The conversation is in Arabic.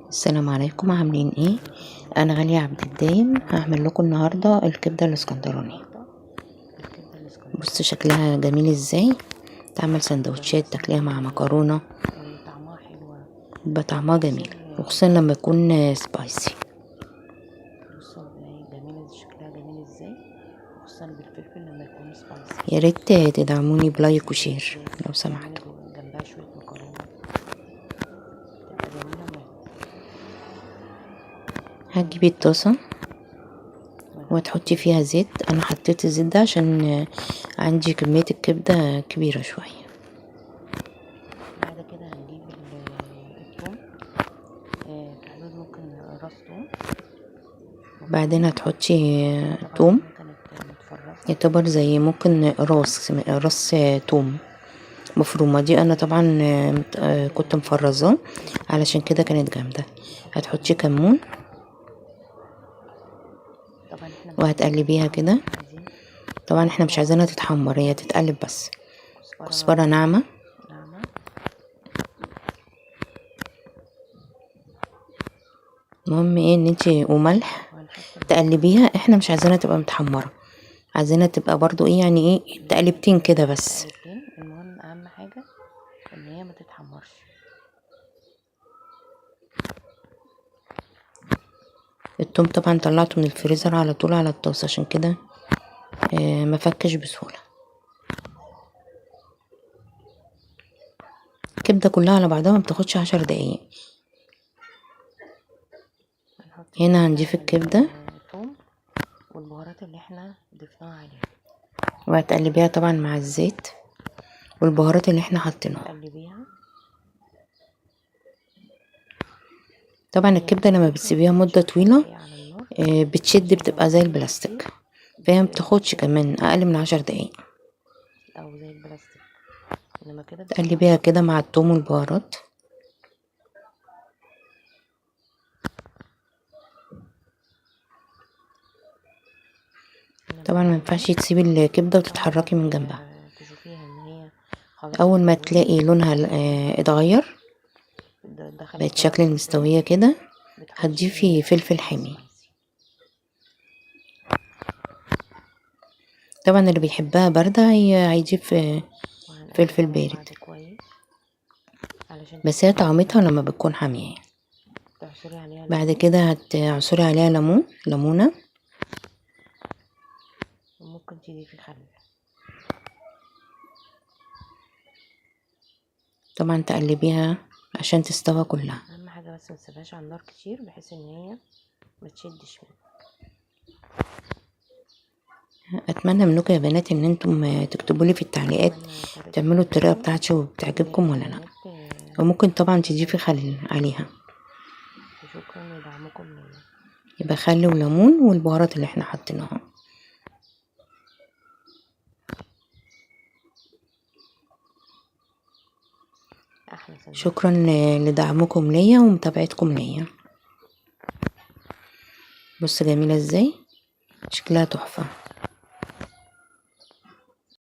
السلام عليكم، عاملين ايه؟ انا غالية عبد الدايم. هعمل لكم النهارده الكبده الاسكندراني. بص شكلها جميل ازاي. تعمل سندوتشات تاكليها مع مكرونه، يبقى طعمها جميل، وخصوصا لما يكون سبايسي. بصوا جميلة، شكلها جميل ازاي، خصوصا بالفلفل لما يكون سبايسي. يا ريت تدعموني بلايك وشير لو سمحتوا. جنبها شوية مكرونة تبقى جميلة موت. هتجيبي الطاسه وتحطي فيها زيت. انا حطيت الزيت ده عشان عندي كميه الكبده كبيره شويه. بعد كده هنجيب الثوم، في حدود ممكن راس ثوم. بعدين هتحطي توم، يعتبر زي ممكن راس توم مفرومة. دي انا طبعا كنت مفرزاه علشان كده كانت جامدة. هتحطي كمون وهتقلبيها كده. طبعا احنا مش عايزينها تتحمر، هي تتقلب بس. كزبرة ناعمة، المهم ايه ان انتي وملح تقلبيها. احنا مش عايزينها تبقى متحمرة، عايزينها تبقى برضو ايه يعني ايه تقلبتين كده بس. المهم اهم حاجة ان هي ما تتحمرش. التوم طبعا طلعته من الفريزر على طول على الطاسة، عشان كده ما فكش بسهولة. الكبدة كلها على بعضها ما بتاخدش 10 دقايق. هنا هنضيف الكبدة والبهارات اللي احنا ضفناها عليها، وهتقلبيها طبعا مع الزيت والبهارات اللي احنا حاطينها. طبعا الكبده لما بتسيبيها مده طويله بتشد، بتبقى زي البلاستيك، فهي مبتاخدش كمان اقل من 10 دقايق او زي البلاستيك. تقلبيها كده مع الثوم والبهارات. طبعا ما ينفعش تسيبي الكبده وتتحركي من جنبها. اول ما تلاقي لونها اتغير بقت شكل المستويه كده، هتضيفي فلفل حامي. طبعا اللي بيحبها بارده هيضيف فلفل بارد، بس هي طعمتها لما بتكون حاميه. بعد كده هتعصري عليها ليمونه، وممكن تضيفي خل. طبعا تقلبيها عشان تستوى كلها. اهم حاجه بس ما تسيبهاش على النار كتير بحيث ان هي ما تشدش منك. اتمنى منكم يا بنات ان انتم تكتبوا لي في التعليقات تعملوا الطريقه بتاعتي وبتعجبكم ولا لا، وممكن طبعا تضيفي خل عليها. شكرا لدعمكم ليا. يبقى خل وليمون والبهارات اللي احنا حاطينها. شكرا لدعمكم ليا ومتابعتكم ليا. بص جميله ازاي، شكلها تحفه.